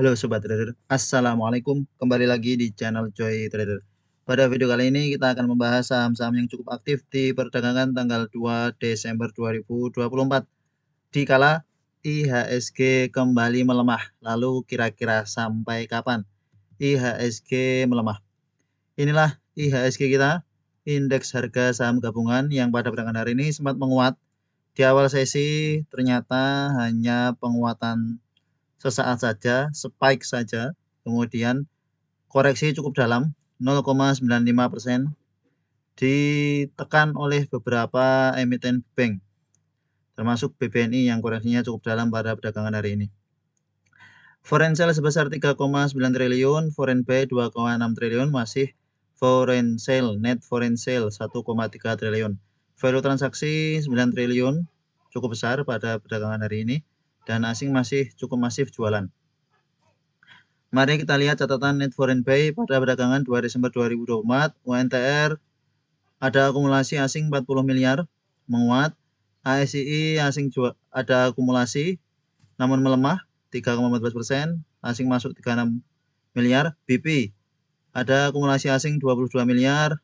Halo Sobat Trader, Assalamualaikum. Kembali lagi di channel Joy Trader. Pada video kali ini kita akan membahas saham-saham yang cukup aktif di perdagangan tanggal 2 Desember 2024. Dikala IHSG kembali melemah, lalu kira-kira sampai kapan IHSG melemah? Inilah IHSG kita, indeks harga saham gabungan yang pada perdagangan hari ini sempat menguat. Di awal sesi ternyata hanya penguatan sesaat saja, spike saja, kemudian koreksi cukup dalam 0,95%, ditekan oleh beberapa emiten bank, termasuk BBNI yang koreksinya cukup dalam pada perdagangan hari ini. Foreign sale sebesar 3,9 triliun, foreign buy 2,6 triliun, masih foreign sale, net foreign sale 1,3 triliun. Value transaksi 9 triliun, cukup besar pada perdagangan hari ini, dan asing masih cukup masif jualan. Mari kita lihat catatan net foreign buy pada perdagangan 2 Desember 2024. UNTR ada akumulasi asing 40 miliar, menguat. ASII asing ada akumulasi namun melemah 3,14%, asing masuk 36 miliar. BP ada akumulasi asing 22 miliar,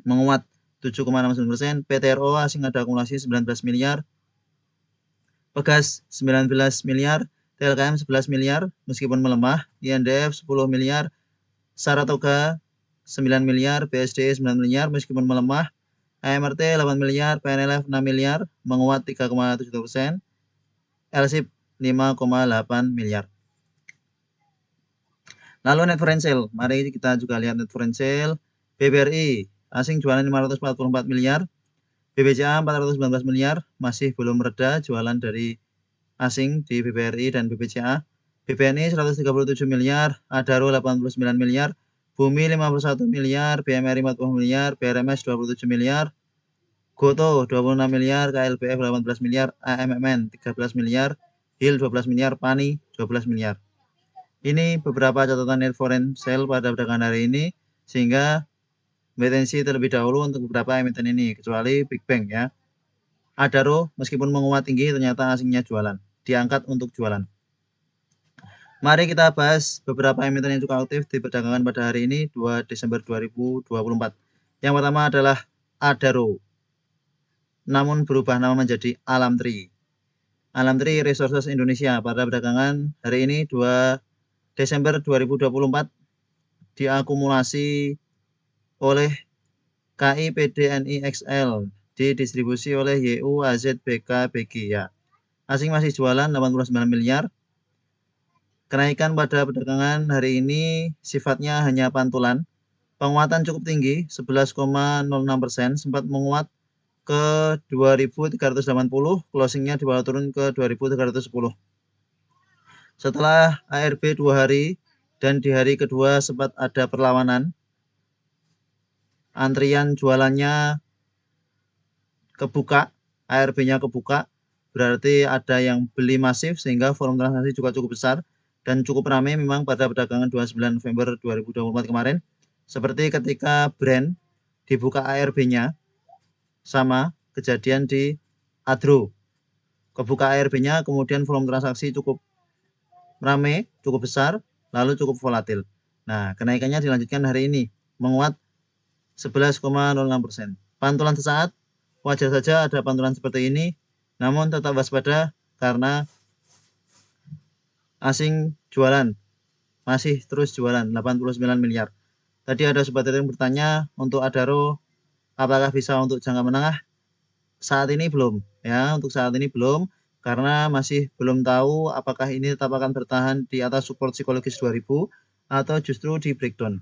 menguat 7,69%. PTRO asing ada akumulasi 19 miliar. Pegas 19 miliar. TLKM 11 miliar meskipun melemah. INDF 10 miliar. Saratoga 9 miliar. BSD 9 miliar meskipun melemah. AMRT 8 miliar. PNLF 6 miliar menguat 3,72%. LSIP 5,8 miliar. Lalu net foreign sale, mari kita juga lihat net foreign sale. BBRI asing jualan 544 miliar. BBCA 419 miliar, masih belum reda jualan dari asing di BBRI dan BBCA. BBNI 137 miliar, Adaro 89 miliar, Bumi 51 miliar, BMRI 40 miliar, BRMS 27 miliar, Goto 26 miliar, KLBF 18 miliar, AMMN 13 miliar, HIL 12 miliar, PANI 12 miliar. Ini beberapa catatan net foreign sale pada perdagangan hari ini, sehingga wait-and-see terlebih dahulu untuk beberapa emiten ini, kecuali Big Bang ya. Adaro meskipun menguat tinggi ternyata asingnya jualan, diangkat untuk jualan. Mari kita bahas beberapa emiten yang cukup aktif di perdagangan pada hari ini 2 Desember 2024. Yang pertama adalah Adaro, namun berubah nama menjadi Alamtri. Alamtri Resources Indonesia pada perdagangan hari ini 2 Desember 2024 diakumulasi oleh KIPDNI XL, didistribusi oleh YU AZBK BG ya. Asing masih jualan 89 miliar. Kenaikan pada perdagangan hari ini sifatnya hanya pantulan. Penguatan cukup tinggi 11,06%, sempat menguat ke 2380, closingnya dibawa turun ke 2310. Setelah ARB 2 hari dan di hari kedua sempat ada perlawanan, antrian jualannya kebuka, ARB-nya kebuka, berarti ada yang beli masif sehingga volume transaksi juga cukup besar dan cukup ramai memang pada perdagangan 29 November 2024 kemarin. Seperti ketika Brand dibuka ARB-nya, sama kejadian di Adro. Kebuka ARB-nya, kemudian volume transaksi cukup ramai, cukup besar, lalu cukup volatil. Nah, kenaikannya dilanjutkan hari ini, menguat 11,06%. Pantulan sesaat, wajar saja ada pantulan seperti ini, namun tetap waspada karena asing jualan, masih terus jualan 89 miliar. Tadi ada sobat yang bertanya untuk Adaro apakah bisa untuk jangka menengah? Saat ini belum ya, untuk saat ini belum, karena masih belum tahu apakah ini tetap akan bertahan di atas support psikologis 2000 atau justru di breakdown.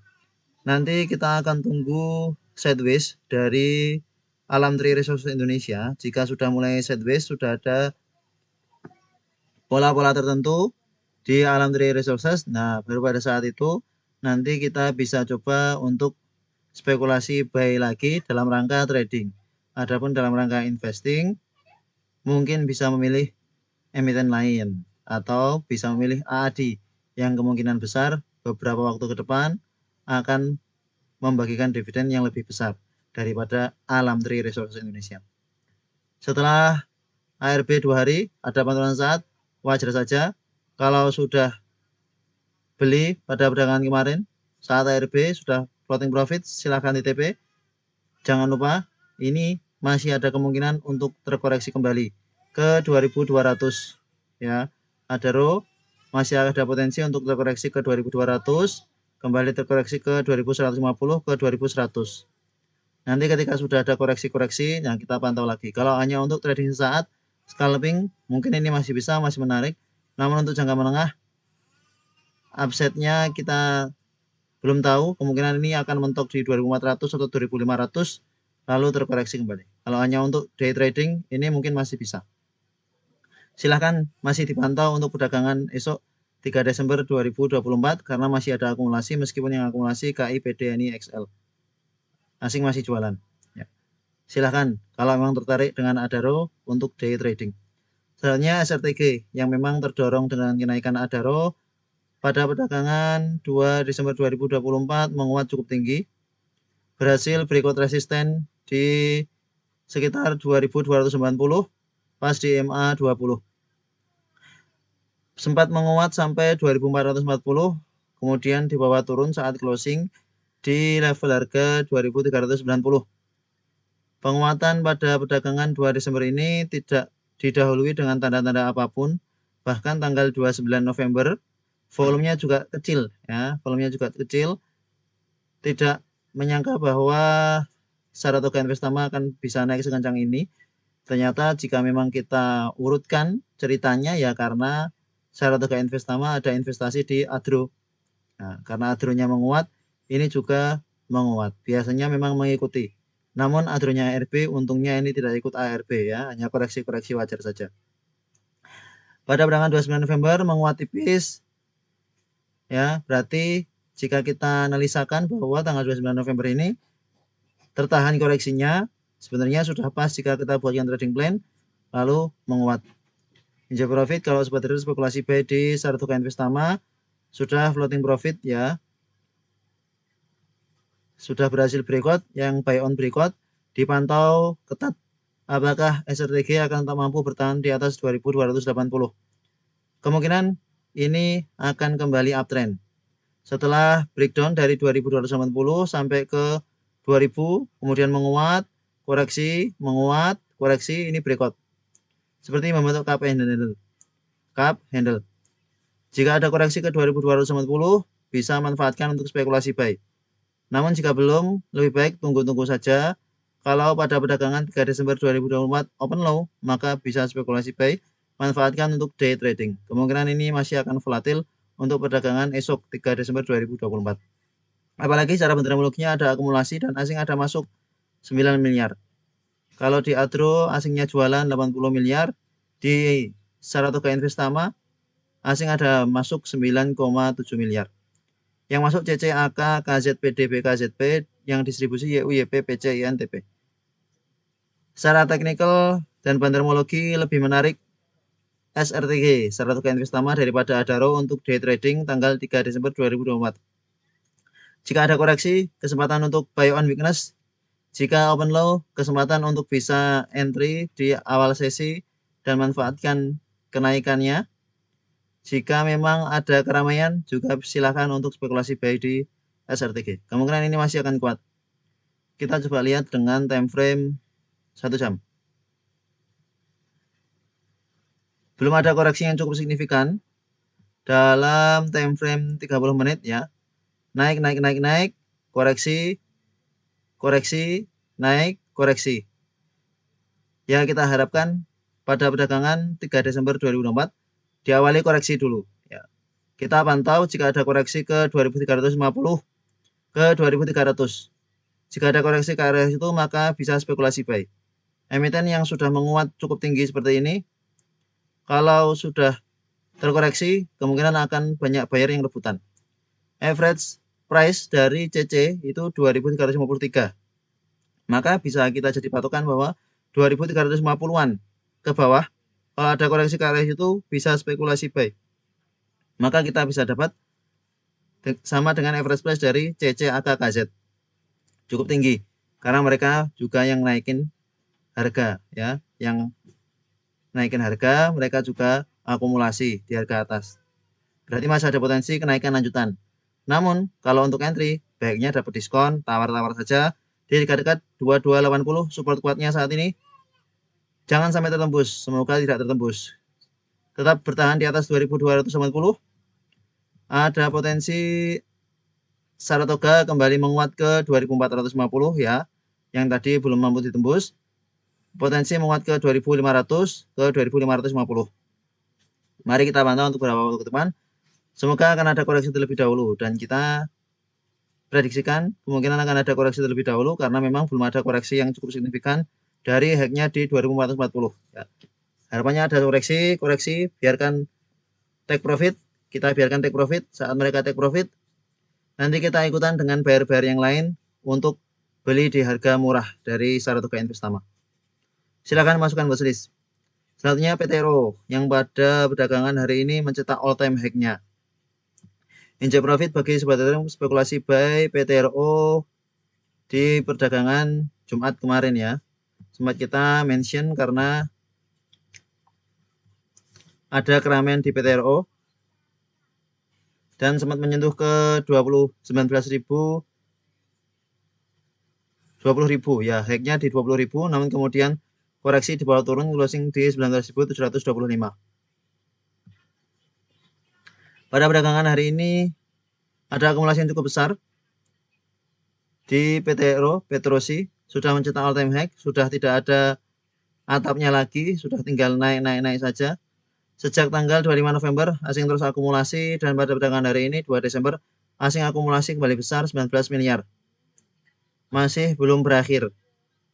Nanti kita akan tunggu sideways dari Alamtri Resources Indonesia. Jika sudah mulai sideways, sudah ada pola-pola tertentu di Alamtri Resources, nah baru pada saat itu nanti kita bisa coba untuk spekulasi buy lagi dalam rangka trading. Adapun dalam rangka investing, mungkin bisa memilih emiten lain atau bisa memilih AAD yang kemungkinan besar beberapa waktu ke depan akan membagikan dividen yang lebih besar daripada Alamtri Resources Indonesia. Setelah ARB 2 hari ada pantulan saat, wajar saja kalau sudah beli pada perdagangan kemarin saat ARB sudah floating profit, silahkan TTP. Jangan lupa ini masih ada kemungkinan untuk terkoreksi kembali ke 2200 ya. Adaro masih ada potensi untuk terkoreksi ke 2200, kembali terkoreksi ke 2150 ke 2100. Nanti ketika sudah ada koreksi-koreksi, nah kita pantau lagi. Kalau hanya untuk trading sesaat, scalping mungkin ini masih bisa, masih menarik. Namun untuk jangka menengah, upside-nya kita belum tahu, kemungkinan ini akan mentok di 2400 atau 2500 lalu terkoreksi kembali. Kalau hanya untuk day trading ini mungkin masih bisa. Silahkan masih dipantau untuk perdagangan esok 3 Desember 2024 karena masih ada akumulasi meskipun yang akumulasi KI, PD, NI, XL. Asing masih jualan. Ya. Silahkan kalau memang tertarik dengan Adaro untuk day trading. Selanjutnya SRTG yang memang terdorong dengan kenaikan Adaro pada perdagangan 2 Desember 2024 menguat cukup tinggi, berhasil breakout resisten di sekitar 2290 pas di MA 20. Sempat menguat sampai 2440, kemudian di bawah turun saat closing di level harga 2390. Penguatan pada perdagangan 2 Desember ini tidak didahului dengan tanda-tanda apapun, bahkan tanggal 29 November volumenya juga kecil ya, volumenya juga kecil. Tidak menyangka bahwa Saratoga Investama akan bisa naik sekencang ini. Ternyata jika memang kita urutkan ceritanya ya karena Saratoga Investama ada investasi di Adro. Nah, karena Adronya menguat, ini juga menguat. Biasanya memang mengikuti. Namun Adronya ARB untungnya ini tidak ikut ARB ya, hanya koreksi-koreksi wajar saja. Pada perdagangan 29 November menguat tipis. Ya, berarti jika kita analisakan bahwa tanggal 29 November ini tertahan koreksinya, sebenarnya sudah pas jika kita buatkan trading plan lalu menguat. Enjoy profit kalau sobat trader spekulasi buy di Saratoga Investama sudah floating profit ya. Sudah berhasil breakout, yang buy on breakout dipantau ketat. Apakah SRTG akan tak mampu bertahan di atas 2280? Kemungkinan ini akan kembali uptrend. Setelah breakdown dari 2280 sampai ke 2000, kemudian menguat, koreksi, menguat, koreksi, ini breakout. Seperti membentuk cup handle. Cup handle. Jika ada koreksi ke 2280, bisa manfaatkan untuk spekulasi buy. Namun jika belum, lebih baik tunggu-tunggu saja. Kalau pada perdagangan 3 Desember 2024 open low, maka bisa spekulasi buy, manfaatkan untuk day trading. Kemungkinan ini masih akan volatil untuk perdagangan esok 3 Desember 2024. Apalagi secara bendermologinya ada akumulasi dan asing ada masuk 9 miliar. Kalau di Adro asingnya jualan 80 miliar, di Saratoga Investama asing ada masuk 9,7 miliar. Yang masuk CC, AK, KZPD, BKZP, yang distribusi YU, YP, PC, INTP. Secara teknikal dan bandermologi lebih menarik SRTG, Saratoga Investama daripada Adaro untuk day trading tanggal 3 Desember 2024. Jika ada koreksi, kesempatan untuk buy on weakness. Jika open low, kesempatan untuk bisa entry di awal sesi dan manfaatkan kenaikannya. Jika memang ada keramaian, juga silakan untuk spekulasi buy di SRTG. Kemungkinan ini masih akan kuat. Kita coba lihat dengan time frame 1 jam. Belum ada koreksi yang cukup signifikan dalam time frame 30 menit ya. Naik, koreksi, naik, koreksi. Ya kita harapkan pada perdagangan 3 Desember 2024 diawali koreksi dulu ya. Kita pantau jika ada koreksi ke 2350 ke 2300. Jika ada koreksi ke area itu maka bisa spekulasi buy. Emiten yang sudah menguat cukup tinggi seperti ini, kalau sudah terkoreksi kemungkinan akan banyak buyer yang rebutan. Average price dari CC itu 2353. Maka bisa kita jadi patokan bahwa 2350-an ke bawah. Kalau ada koreksi ke area itu bisa spekulasi buy. Maka kita bisa dapat sama dengan average price dari CC, AK, KZ. Cukup tinggi karena mereka juga yang naikin harga ya, yang naikin harga mereka juga akumulasi di harga atas. berarti masih ada potensi kenaikan lanjutan. Namun kalau untuk entry baiknya dapat diskon, tawar-tawar saja di dekat-dekat 2280 support kuatnya saat ini. Jangan sampai tertembus, semoga tidak tertembus. Tetap bertahan di atas 2280. Ada potensi Saratoga kembali menguat ke 2450 ya, yang tadi belum mampu ditembus. Potensi menguat ke 2500 ke 2550. Mari kita pantau untuk beberapa waktu ke depan. Semoga akan ada koreksi terlebih dahulu dan kita prediksikan kemungkinan akan ada koreksi terlebih dahulu karena memang belum ada koreksi yang cukup signifikan dari hacknya di 2440 ya. Harapannya ada koreksi, biarkan take profit, kita biarkan take profit. Saat mereka take profit, nanti kita ikutan dengan buyer-buyer yang lain untuk beli di harga murah dari Saratoga Investama. Silakan masukkan watch list. Selanjutnya PTRO yang pada perdagangan hari ini mencetak all time high-nya. Injek profit bagi sobat trader spekulasi buy PTRO di perdagangan Jumat kemarin ya. Sempat kita mention karena ada keramaian di PTRO dan sempat menyentuh ke 19.000 20.000 ya, hacknya di 20.000 namun kemudian koreksi di bawah turun closing di 19.725. Pada perdagangan hari ini ada akumulasi yang cukup besar di PTRO, Petrosi sudah mencetak all time high, sudah tidak ada atapnya lagi, sudah tinggal naik saja. Sejak tanggal 25 November asing terus akumulasi dan pada perdagangan hari ini 2 Desember asing akumulasi kembali besar 19 miliar. Masih belum berakhir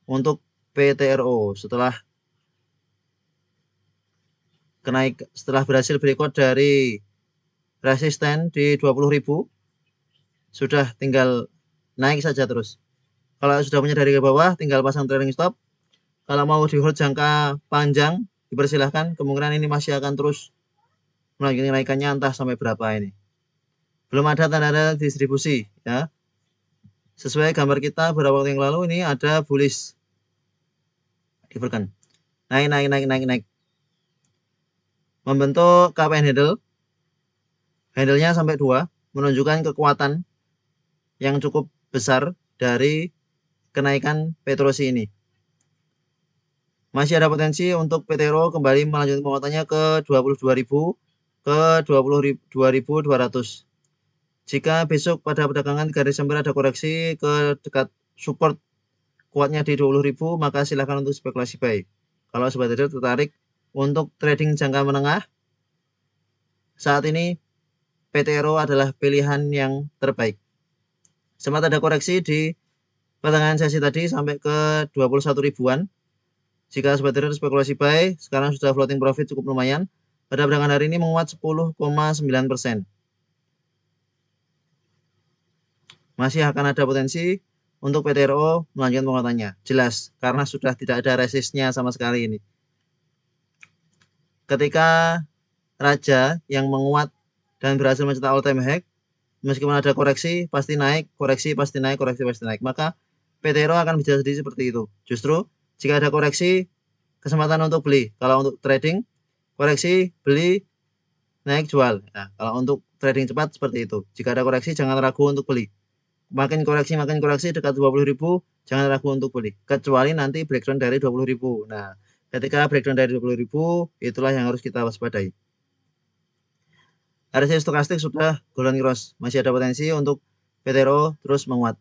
untuk PTRO setelah berhasil breakout dari resisten di 20.000 sudah tinggal naik saja terus. Kalau sudah punya dari ke bawah tinggal pasang trailing stop. Kalau mau di hold jangka panjang dipersilahkan, kemungkinan ini masih akan terus melanjutkan kenaikannya entah sampai berapa ini. Belum ada tanda-tanda distribusi ya. Sesuai gambar kita beberapa waktu yang lalu ini ada bullish. Divergen. Naik. Membentuk KPN handle. Handle-nya sampai 2 menunjukkan kekuatan yang cukup besar dari kenaikan Petrosi ini. Masih ada potensi untuk PTRO kembali melanjutkan penguatannya ke 22.000 ke 22.200. Jika besok pada perdagangan 3 Desember ada koreksi ke dekat support kuatnya di 20.000, maka silakan untuk spekulasi buy. Kalau sobat trader tertarik untuk trading jangka menengah, saat ini PTRO adalah pilihan yang terbaik. Sempat ada koreksi di perdagangan sesi tadi sampai ke 21 ribuan. Jika sobat trader spekulasi buy, sekarang sudah floating profit cukup lumayan. Pada perdagangan hari ini menguat 10,9%. Masih akan ada potensi untuk PTRO melanjutkan penguatannya. Jelas, karena sudah tidak ada resistnya sama sekali ini. Ketika raja yang menguat dan berhasil mencetak all time high, meskipun ada koreksi pasti naik, koreksi pasti naik. Maka PTRO akan bisa jadi seperti itu. Justru jika ada koreksi, kesempatan untuk beli. Kalau untuk trading, koreksi, beli, naik, jual. Nah, kalau untuk trading cepat seperti itu. Jika ada koreksi, jangan ragu untuk beli. Makin koreksi dekat 20.000, jangan ragu untuk beli. Kecuali nanti breakdown dari 20.000. Nah, ketika breakdown dari 20.000, itulah yang harus kita waspadai. RSI stokastik sudah golden cross. Masih ada potensi untuk PTRO terus menguat.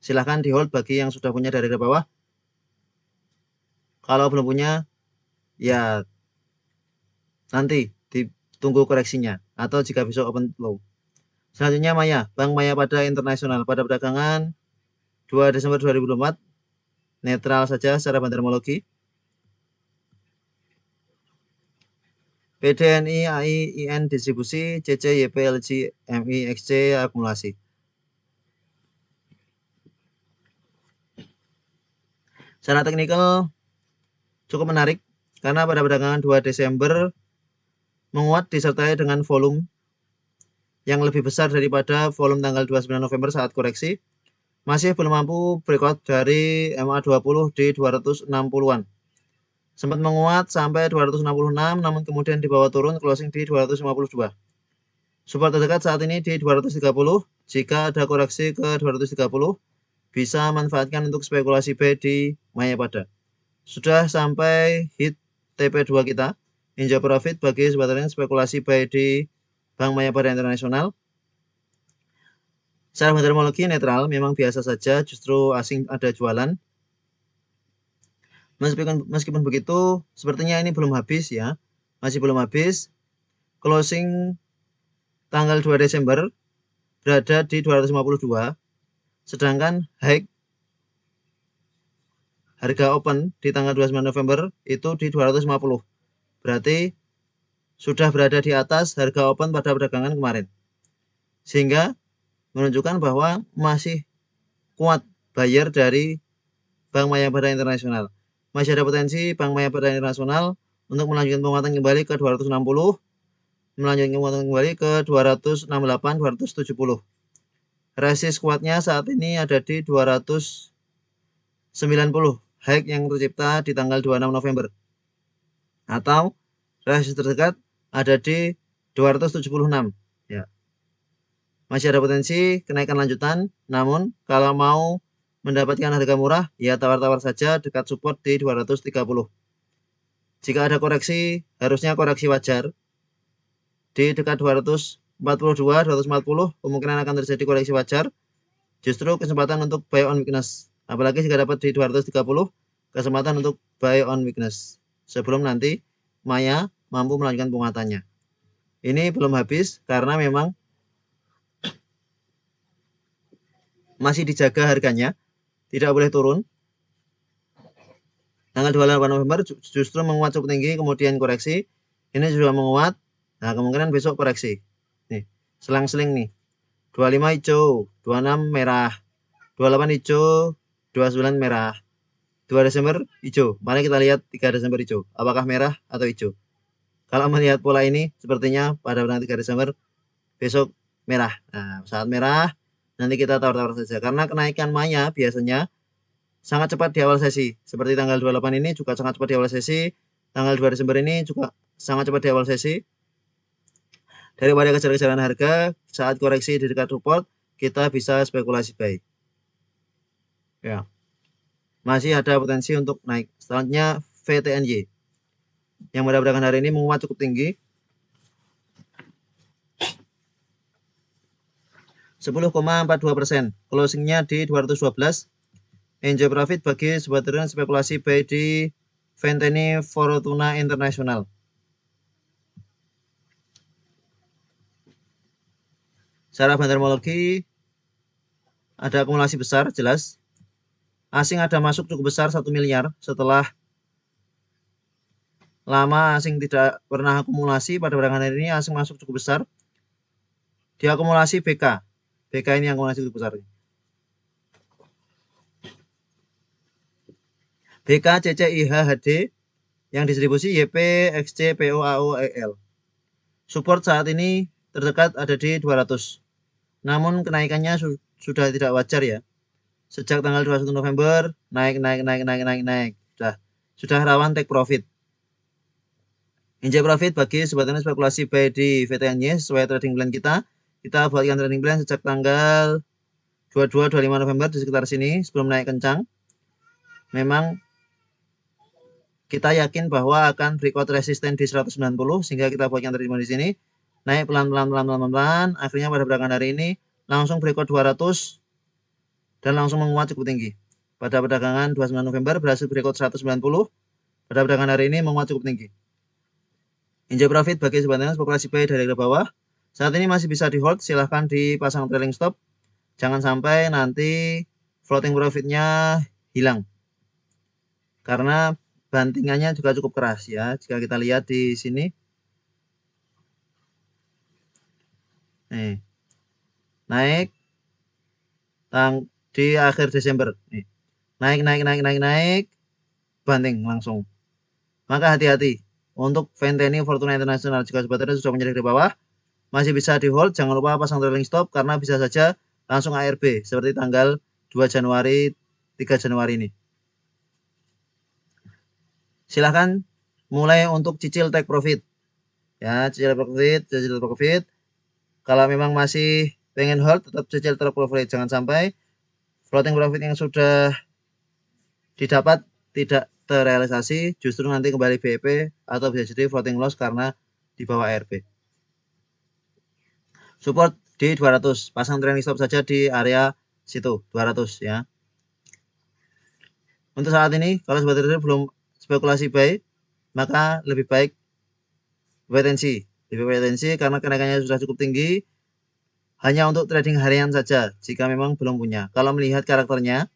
Silahkan di hold bagi yang sudah punya dari ke bawah. Kalau belum punya, ya nanti ditunggu koreksinya atau jika besok open low. Selanjutnya Maya, Bank Maya pada internasional pada perdagangan 2 Desember 2024 netral saja secara bantermologi. PDNI, AI, IN distribusi, CC, YP, LG, MI, XC akumulasi. Secara teknikal cukup menarik karena pada perdagangan 2 Desember menguat disertai dengan volume yang lebih besar daripada volume tanggal 29 November saat koreksi. Masih belum mampu breakout dari MA20 di 260-an. Sempat menguat sampai 266 namun kemudian di bawah turun closing di 252. Support terdekat saat ini di 230. Jika ada koreksi ke 230, bisa manfaatkan untuk spekulasi buy di Mayapada. Sudah sampai hit TP2 kita. Enjoy profit bagi sobat trading spekulasi buy di Bank Mayapada Internasional. Secara fundamentologi netral, memang biasa saja, justru asing ada jualan. Meskipun begitu, sepertinya ini belum habis ya. Masih belum habis. Closing tanggal 2 Desember berada di 252. Sedangkan high harga open di tanggal 29 November itu di 250. Berarti sudah berada di atas harga open pada perdagangan kemarin. Sehingga menunjukkan bahwa masih kuat buyer dari Bank Mayapada Internasional. Masih ada potensi Bank Mayapada Internasional untuk melanjutkan penguatan kembali ke 260, melanjutkan penguatan kembali ke 268, 270. Resist kuatnya saat ini ada di 290, high yang tercipta di tanggal 26 November. Atau resist terdekat ada di 276 ya. Masih ada potensi kenaikan lanjutan, namun kalau mau mendapatkan harga murah, ya tawar-tawar saja dekat support di 230. Jika ada koreksi, harusnya koreksi wajar. Di dekat 242, 240, kemungkinan akan terjadi koreksi wajar. Justru kesempatan untuk buy on weakness. Apalagi jika dapat di 230, kesempatan untuk buy on weakness. Sebelum nanti Maya mampu melanjutkan penguatannya. Ini belum habis karena memang masih dijaga harganya, tidak boleh turun. Tanggal 28 November justru menguat cukup tinggi, kemudian koreksi. Ini sudah menguat. Nah, kemungkinan besok koreksi. Nih, selang-seling nih. 25 hijau, 26 merah, 28 hijau, 29 merah. 2 Desember hijau. Mari kita lihat 3 Desember hijau. Apakah merah atau hijau? Kalau melihat pola ini, sepertinya pada tanggal 3 Desember besok merah. Nah, saat merah nanti kita tawar-tawar saja. Karena kenaikan Maya biasanya sangat cepat di awal sesi. Seperti tanggal 28 ini juga sangat cepat di awal sesi. Tanggal 2 Desember ini juga sangat cepat di awal sesi. Daripada kejar-kejaran harga, saat koreksi di dekat support, kita bisa spekulasi buy. Ya. Masih ada potensi untuk naik. Selanjutnya VTNY. Yang pada perdagangan hari ini menguat cukup tinggi. 10,42%. Closingnya di 212. Enjoy profit bagi sobat trader spekulasi buy di Venteni Fortuna International. Secara fundamentologi ada akumulasi besar jelas. Asing ada masuk cukup besar 1 miliar setelah lama asing tidak pernah akumulasi. Pada perdagangan hari ini asing masuk cukup besar. Diakumulasi BK. BK ini yang akumulasi cukup besar. BK CCIH HD yang distribusi YP XC PO AO EL. Support saat ini terdekat ada di 200. Namun kenaikannya sudah tidak wajar ya. Sejak tanggal 21 November naik. Sudah rawan take profit. Enjoy profit bagi sobat trader spekulasi buy di VTNY sesuai trading plan kita. Kita buatkan trading plan sejak tanggal 22-25 November di sekitar sini sebelum naik kencang. Memang kita yakin bahwa akan breakout resisten di 190 sehingga kita buatkan trading plan di sini. Naik pelan-pelan. Akhirnya pada perdagangan hari ini langsung breakout 200 dan langsung menguat cukup tinggi. Pada perdagangan 29 November berhasil breakout 190. Pada perdagangan hari ini menguat cukup tinggi. Enjoy profit bagi sobat trader spekulasi buy dari ke bawah. Saat ini masih bisa di hold, silahkan dipasang trailing stop. Jangan sampai nanti floating profitnya hilang. Karena bantingannya juga cukup keras ya. Jika kita lihat di sini. Nih. Naik di akhir Desember. Nih. Naik. Banting langsung. Maka hati-hati. Untuk Venteni Fortuna International, jika sobat trader sudah menjadi di bawah, masih bisa di hold. Jangan lupa pasang trailing stop karena bisa saja langsung ARB seperti tanggal 2 Januari, 3 Januari ini. Silahkan mulai untuk cicil take profit. Ya, cicil profit. Kalau memang masih pengen hold, tetap cicil terus profit. Jangan sampai floating profit yang sudah didapat tidak terrealisasi, justru nanti kembali BEP atau bisa jadi floating loss karena di bawah ARB. Support di 200, pasang trailing stop saja di area situ 200 ya. Untuk saat ini kalau sobat trader belum spekulasi buy, maka lebih baik wait and see. Lebih wait and see karena kenaikannya sudah cukup tinggi. Hanya untuk trading harian saja jika memang belum punya. Kalau melihat karakternya,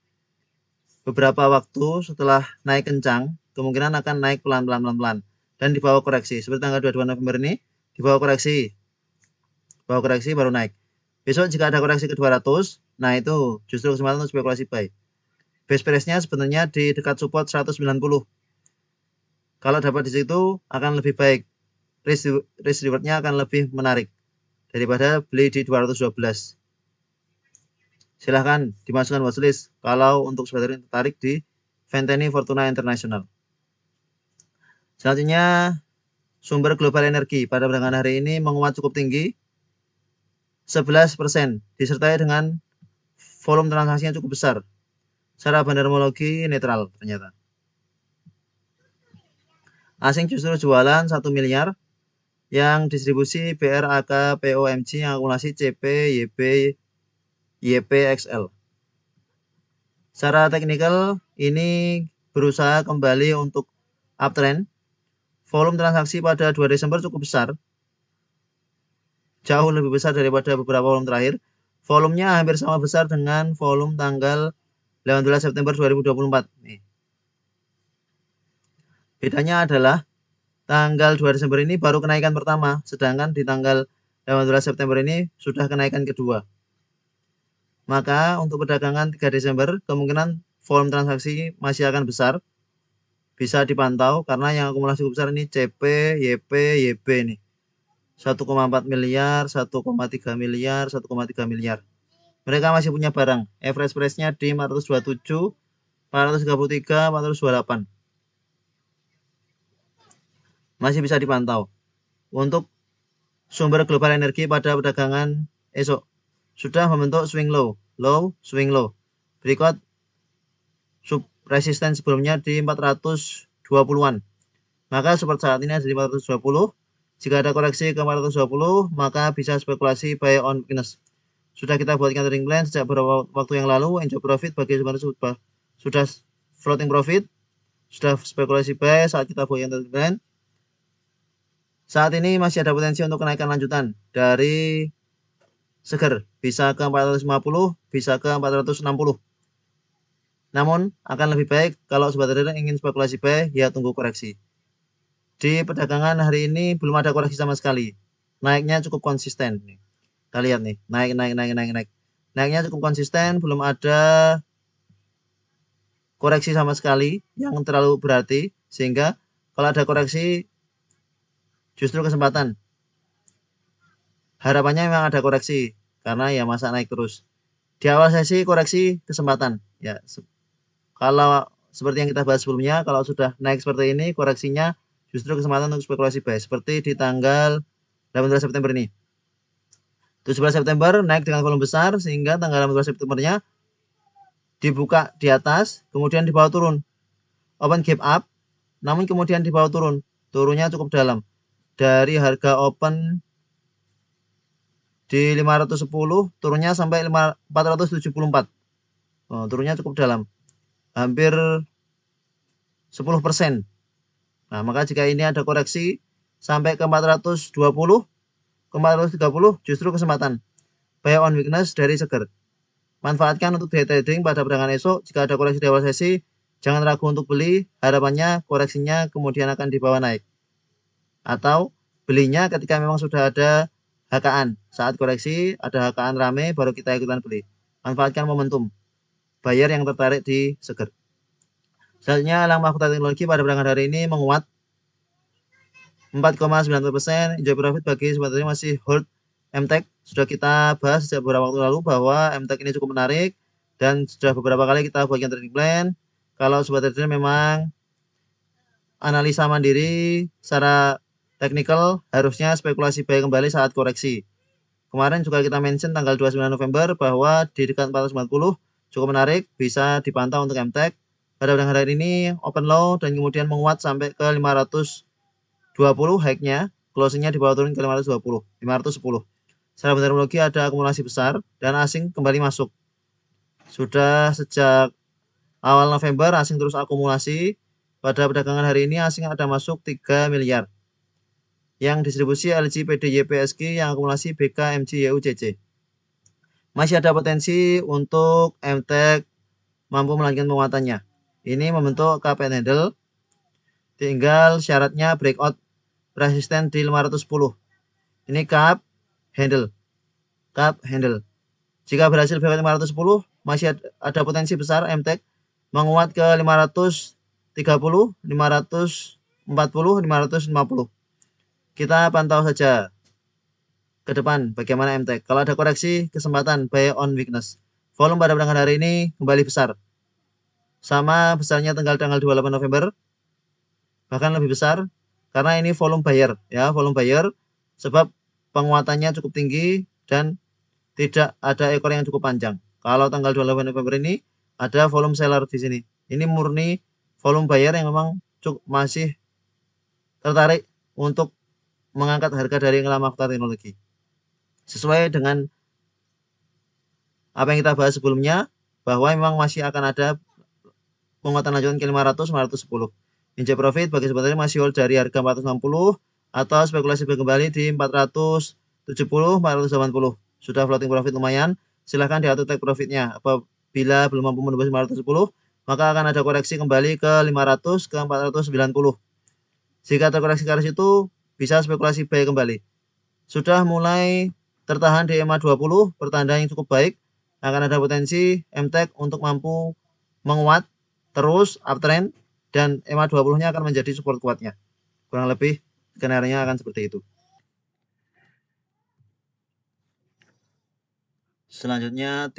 beberapa waktu setelah naik kencang, kemungkinan akan naik pelan-pelan dan di bawah koreksi. Seperti tanggal 22 November ini, di bawah koreksi. Bawah koreksi baru naik. Besok jika ada koreksi ke 200, nah itu justru kesempatan untuk spekulasi buy. Base price-nya sebenarnya di dekat support 190. Kalau dapat di situ akan lebih baik. Risk reward-nya akan lebih menarik daripada beli di 212. Silahkan dimasukkan watchlist kalau untuk sobat trader tertarik di Venteni Fortuna International. Selanjutnya sumber global energi pada perdagangan hari ini menguat cukup tinggi 11% disertai dengan volume transaksinya cukup besar. Secara bandarmologi netral ternyata. Asing justru jualan 1 miliar yang distribusi BRAK POMG yang akumulasi CP YB YPXL. Secara teknikal ini berusaha kembali untuk uptrend. Volume transaksi pada 2 Desember cukup besar. Jauh lebih besar daripada beberapa volume terakhir. Volumenya hampir sama besar dengan volume tanggal 18 September 2024. Nih. Bedanya adalah tanggal 2 Desember ini baru kenaikan pertama, sedangkan di tanggal 18 September ini sudah kenaikan kedua. Maka untuk perdagangan 3 Desember kemungkinan volume transaksi masih akan besar. Bisa dipantau karena yang akumulasi besar ini CP, YP, YB nih. 1,4 miliar, 1,3 miliar, 1,3 miliar. Mereka masih punya barang. Average price-nya di 427, 433, 428. Masih bisa dipantau. Untuk sumber global energi pada perdagangan esok sudah membentuk swing low, swing low. Berikut sub resistance sebelumnya di 420-an. Maka support saat ini ada di 420. Jika ada koreksi ke 420, maka bisa spekulasi buy on weakness. Sudah kita buatkan trading plan sejak beberapa waktu yang lalu. Enjoy profit bagi sudah floating profit, sudah spekulasi buy saat kita buatkan trading plan. Saat ini masih ada potensi untuk kenaikan lanjutan dari seger, bisa ke 450, bisa ke 460. Namun akan lebih baik kalau sobat trader ingin spekulasi buy, ya tunggu koreksi. Di perdagangan hari ini belum ada koreksi sama sekali. Naiknya cukup konsisten. Kita lihat nih, naik. Naiknya cukup konsisten, belum ada koreksi sama sekali yang terlalu berarti, sehingga kalau ada koreksi justru kesempatan. Harapannya memang ada koreksi karena ya masa naik terus. Di awal sesi koreksi kesempatan ya. Kalau seperti yang kita bahas sebelumnya, kalau sudah naik seperti ini koreksinya justru kesempatan untuk spekulasi buy seperti di tanggal 18 September ini. 17 September naik dengan volume besar sehingga tanggal 18 Septembernya dibuka di atas, kemudian di bawah turun. Open gap up, namun kemudian di bawah turun. Turunnya cukup dalam. Dari harga open di 510 turunnya sampai 474. Oh, turunnya cukup dalam. Hampir 10%. Nah, maka jika ini ada koreksi sampai ke 420, ke 430 justru kesempatan. Buy on weakness dari seger. Manfaatkan untuk day trading pada perdagangan esok. Jika ada koreksi di awal sesi, jangan ragu untuk beli. Harapannya koreksinya kemudian akan dibawa naik. Atau belinya ketika memang sudah ada HKan. Saat koreksi ada HKan rame baru kita ikutan beli. Manfaatkan momentum. Buyer yang tertarik di seger. Selanjutnya Elang Mahkota Teknologi pada perdagangan hari ini menguat 4,9%. Enjoy profit bagi sebenarnya masih hold MTech. Sudah kita bahas sejak beberapa waktu lalu bahwa MTech ini cukup menarik dan sudah beberapa kali kita buatkan trading plan. Kalau sobat trader memang analisa mandiri secara teknikal harusnya spekulasi buy kembali saat koreksi. Kemarin juga kita mention tanggal 29 November bahwa di dekat 440 cukup menarik, bisa dipantau untuk MTEK. Pada hari ini open low dan kemudian menguat sampai ke 520 high-nya, closing-nya di bawah turun ke 510. Secara fundamentologi ada akumulasi besar dan asing kembali masuk. Sudah sejak awal November asing terus akumulasi. Pada perdagangan hari ini asing ada masuk 3 miliar. Yang distribusi LG, PD, YPSG, yang akumulasi BK, MG, YU, CC. Masih ada potensi untuk MTEK mampu melanjutkan penguatannya. Ini membentuk cup and handle. Tinggal syaratnya breakout resisten di 510. Ini cup handle. Jika berhasil breakout 510, masih ada potensi besar MTEK menguat ke 530, 540, 550. Kita pantau saja ke depan bagaimana MTEK. Kalau ada koreksi, kesempatan buy on weakness. Volume pada perdagangan hari ini kembali besar. Sama besarnya tanggal 28 November. Bahkan lebih besar karena ini volume buyer ya, volume buyer sebab penguatannya cukup tinggi dan tidak ada ekor yang cukup panjang. Kalau tanggal 28 November ini ada volume seller di sini. Ini murni volume buyer yang memang masih tertarik untuk mengangkat harga dari Ngelama Fakta Teknologi. Sesuai dengan apa yang kita bahas sebelumnya, bahwa memang masih akan ada penguatan lanjutan ke 500, 510. Injek profit bagi sebenarnya masih hold dari harga 460 atau spekulasi kembali di 470, 480. Sudah floating profit lumayan, silahkan diatur take profitnya. Apabila belum mampu menembus 510, maka akan ada koreksi kembali ke 500 ke 490. Jika terkoreksi ke arah situ, bisa spekulasi buy kembali. Sudah mulai tertahan di EMA 20, pertanda yang cukup baik. Akan ada potensi MTEK untuk mampu menguat terus uptrend dan EMA 20-nya akan menjadi support kuatnya. Kurang lebih skenario-nya akan seperti itu. Selanjutnya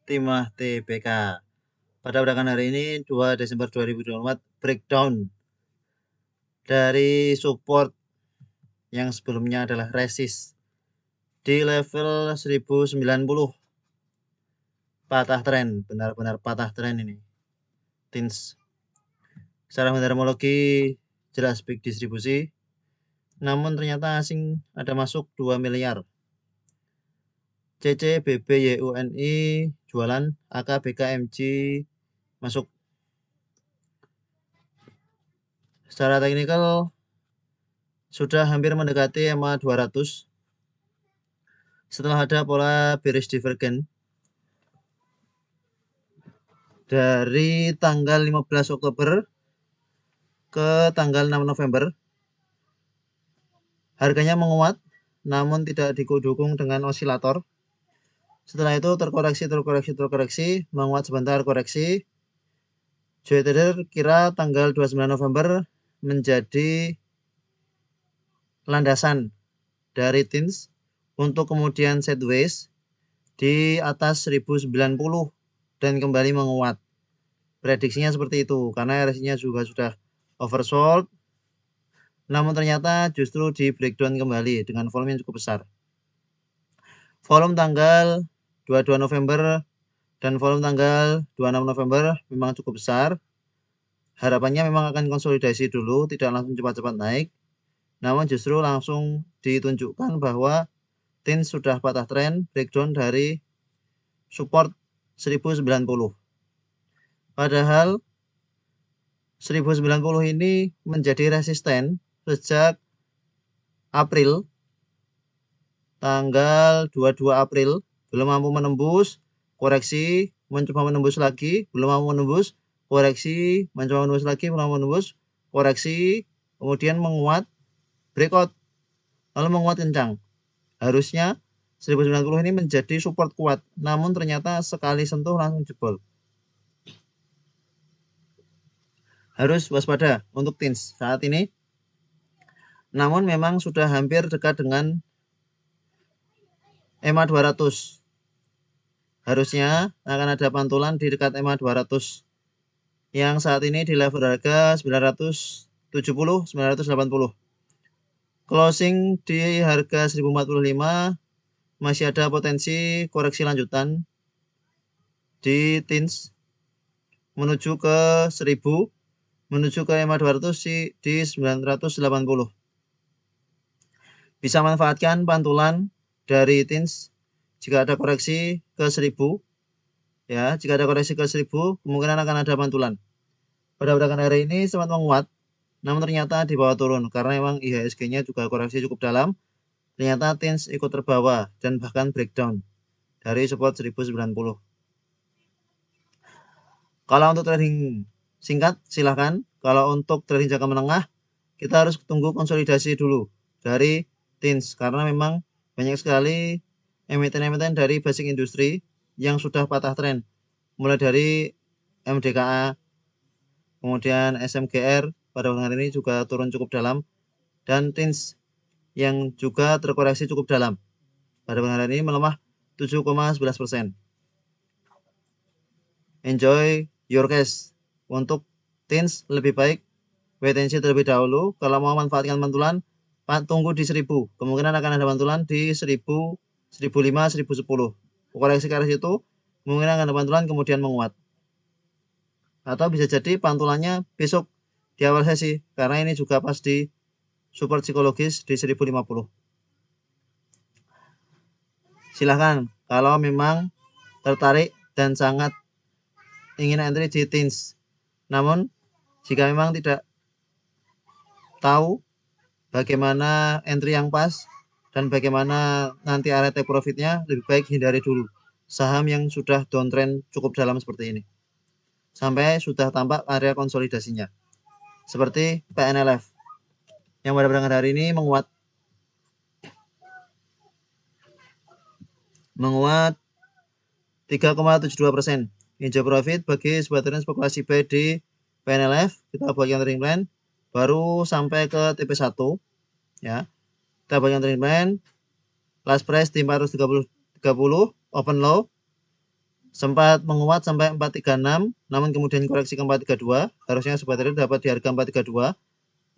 Timah TBK. Pada perdagangan hari ini 2 Desember 2024 breakdown dari support yang sebelumnya adalah resist di level 1090. Patah tren, benar-benar patah tren ini. Secara fundamentologi jelas big distribusi, namun ternyata asing ada masuk 2 miliar. CC, BB, YUNI jualan, AK, BK, MG masuk. Secara teknikal sudah hampir mendekati EMA 200 setelah ada pola bearish divergence dari tanggal 15 Oktober ke tanggal 6 November. Harganya menguat namun tidak didukung dengan osilator. Setelah itu terkoreksi, menguat sebentar, koreksi. Joy Trader kira tanggal 29 November menjadi landasan dari TINS untuk kemudian sideways di atas 1090 dan kembali menguat. Prediksinya seperti itu karena RSI-nya juga sudah oversold. Namun ternyata justru di breakdown kembali dengan volume yang cukup besar. Volume tanggal 22 November dan volume tanggal 26 November memang cukup besar. Harapannya memang akan konsolidasi dulu, tidak langsung cepat-cepat naik. Namun justru langsung ditunjukkan bahwa TINS sudah patah tren breakdown dari support 1090. Padahal 1090 ini menjadi resisten sejak April, tanggal 22 April, belum mampu menembus, koreksi, mencoba menembus lagi, belum mampu menembus, koreksi, mencoba menembus lagi, belum mampu menembus, koreksi, kemudian menguat, breakout, lalu menguat kencang. Harusnya 1090 ini menjadi support kuat, namun ternyata sekali sentuh langsung jebol. Harus waspada untuk TINS saat ini. Namun memang sudah hampir dekat dengan EMA 200. Harusnya akan ada pantulan di dekat EMA 200 yang saat ini di level harga 970, 980. Closing di harga 1045 masih ada potensi koreksi lanjutan di TINS menuju ke 1000, menuju ke EMA 200 di 980. Bisa manfaatkan pantulan dari TINS jika ada koreksi ke 1000. Ya, jika ada koreksi ke 1000, kemungkinan akan ada pantulan. Pada perdagangan hari ini sempat menguat, namun ternyata di bawah turun karena memang IHSG-nya juga koreksi cukup dalam. Ternyata TINS ikut terbawa dan bahkan breakdown dari support 1090. Kalau untuk trading singkat silahkan. Kalau untuk trading jangka menengah kita harus tunggu konsolidasi dulu dari TINS karena memang banyak sekali emiten-emiten dari basic industri yang sudah patah tren, mulai dari MDKA, kemudian SMGR pada hari ini juga turun cukup dalam, dan TINS yang juga terkoreksi cukup dalam pada hari ini melemah 7,11%. Enjoy your cash. Untuk TINS lebih baik wait and see terlebih dahulu. Kalau mau manfaatkan pantulan, tunggu di 1000. Kemungkinan akan ada pantulan di 1000, 1005, 1010. Koreksi ke arah situ, kemungkinan akan ada pantulan kemudian menguat. Atau bisa jadi pantulannya besok di awal sesi, karena ini juga pas di support psikologis di 1050. Silahkan kalau memang tertarik dan sangat ingin entry di TINS. Namun jika memang tidak tahu bagaimana entry yang pas dan bagaimana nanti area take profitnya, lebih baik hindari dulu saham yang sudah downtrend cukup dalam seperti ini sampai sudah tampak area konsolidasinya, seperti PNLF yang pada perdagangan hari ini menguat 3,72%. Hijau profit bagi sebuah tren spekulasi buy di PNLF. Kita buat yang trading plan baru sampai ke TP1 ya. Kita buat yang trading plan last price di 430 open low, sempat menguat sampai 436, namun kemudian koreksi ke 432. Harusnya sebuah trader dapat di harga 432.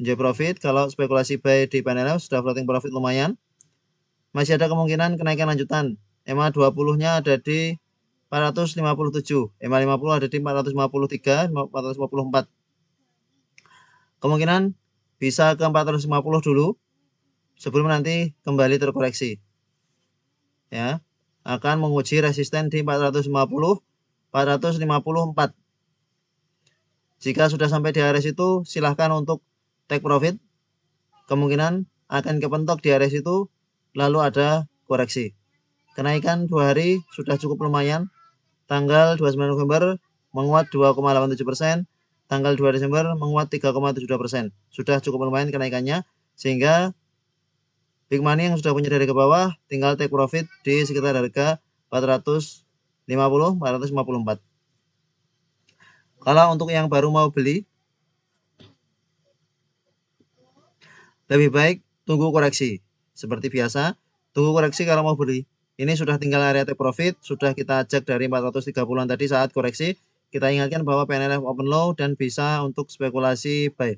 Enjoy profit. Kalau spekulasi buy di PNLF sudah floating profit lumayan. Masih ada kemungkinan kenaikan lanjutan. EMA 20-nya ada di 457, EMA 50 ada di 453, 454. Kemungkinan bisa ke 450 dulu sebelum nanti kembali terkoreksi. Ya, akan menguji resisten di 450, 454. Jika sudah sampai di area situ, silahkan untuk take profit. Kemungkinan akan kepentok di area situ, lalu ada koreksi. Kenaikan 2 hari sudah cukup lumayan. Tanggal 29 November menguat 2,87%, tanggal 2 Desember menguat 3,72%. Sudah cukup lumayan kenaikannya, sehingga big money yang sudah punya dari ke bawah tinggal take profit di sekitar harga 450, 454. Kalau untuk yang baru mau beli, lebih baik tunggu koreksi. Seperti biasa, tunggu koreksi kalau mau beli. Ini sudah tinggal area take profit, sudah kita cek dari 430-an tadi saat koreksi. Kita ingatkan bahwa PNLF open low dan bisa untuk spekulasi buy.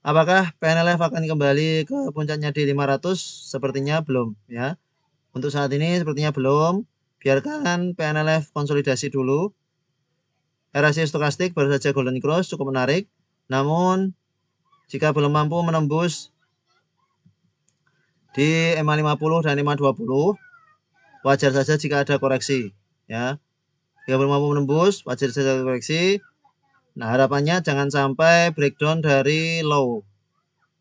Apakah PNLF akan kembali ke puncaknya di 500? Sepertinya belum ya. Untuk saat ini sepertinya belum. Biarkan PNLF konsolidasi dulu. RSI stokastik baru saja golden cross cukup menarik. Namun jika belum mampu menembus di EMA 50 dan EMA 20, wajar saja jika ada koreksi ya. Jika belum mampu menembus, wajar saja koreksi. Nah, harapannya jangan sampai breakdown dari low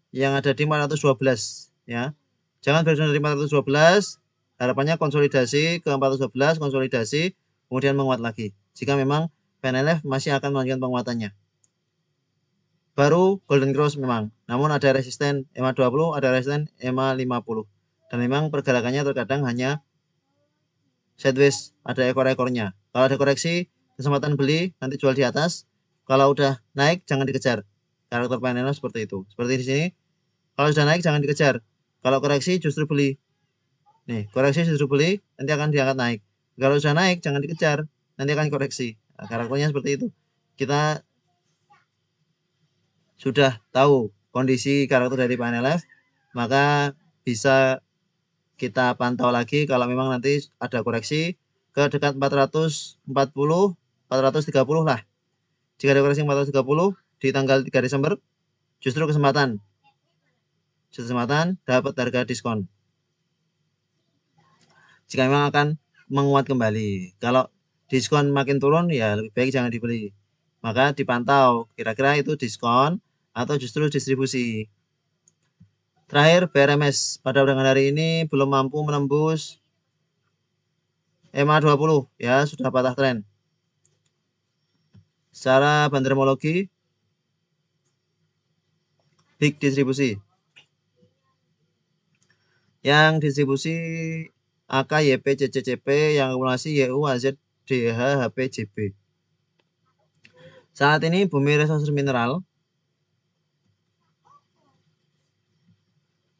yang ada di 412 ya. Jangan breakdown dari 412, harapannya konsolidasi ke 412, konsolidasi kemudian menguat lagi. Jika memang PNLF masih akan melanjutkan penguatannya. Baru golden cross memang, namun ada resisten EMA 20, ada resisten EMA 50. Dan memang pergerakannya terkadang hanya sideways, ada ekor-ekornya. Kalau ada koreksi, kesempatan beli, nanti jual di atas. Kalau udah naik, jangan dikejar. Karakter PNLF seperti itu. Seperti di sini, kalau sudah naik, jangan dikejar. Kalau koreksi, justru beli. Nih, koreksi justru beli, nanti akan diangkat naik. Kalau sudah naik, jangan dikejar, nanti akan koreksi. Nah, karakternya seperti itu. Kita sudah tahu kondisi karakter dari PNLF, maka bisa kita pantau lagi kalau memang nanti ada koreksi ke dekat 440, 430 lah. Jika ada koreksi 430 di tanggal 3 Desember, justru kesempatan dapat harga diskon. Jika memang akan menguat kembali. Kalau diskon makin turun, ya lebih baik jangan dibeli. Maka dipantau kira-kira itu diskon atau justru distribusi. Terakhir, BRMS pada perdagangan hari ini belum mampu menembus MA20 ya, sudah patah tren. Secara bandermologi big distribusi. Yang distribusi AK, YP, CCCP, yang akumulasi YU, AZ, DH, HP, JB. Saat ini Bumi Resources Mineral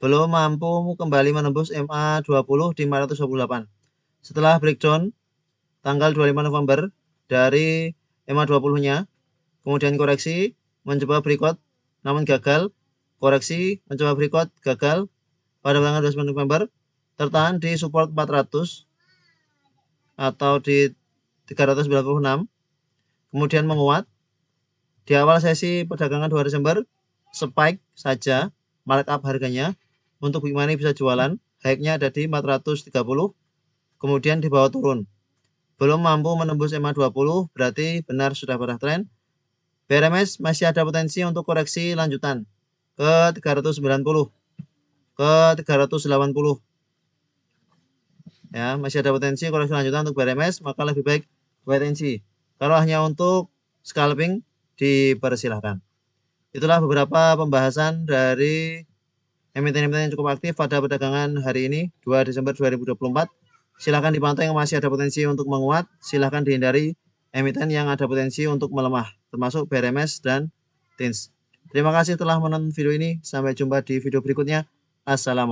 belum mampu kembali menembus MA20 di 528. Setelah breakdown tanggal 25 November dari MA20-nya, kemudian koreksi, mencoba berikut namun gagal, koreksi, mencoba berikut, gagal, pada tanggal 29 November, tertahan di support 400 atau di 396, kemudian menguat. Di awal sesi perdagangan 2 Desember, spike saja markup harganya, untuk big money bisa jualan, high-nya ada di 430, kemudian di bawah turun. Belum mampu menembus MA20, berarti benar sudah patah tren. BRMS masih ada potensi untuk koreksi lanjutan ke 390, ke 380. Ya, masih ada potensi koreksi lanjutan untuk BRMS, maka lebih baik wait and see. Kalau hanya untuk scalping, dipersilahkan. Itulah beberapa pembahasan dari emiten-emiten yang cukup aktif pada perdagangan hari ini 2 Desember 2024. Silahkan dipantau yang masih ada potensi untuk menguat, silahkan dihindari emiten yang ada potensi untuk melemah, termasuk BRMS dan TINS. Terima kasih telah menonton video ini, sampai jumpa di video berikutnya. Assalamualaikum.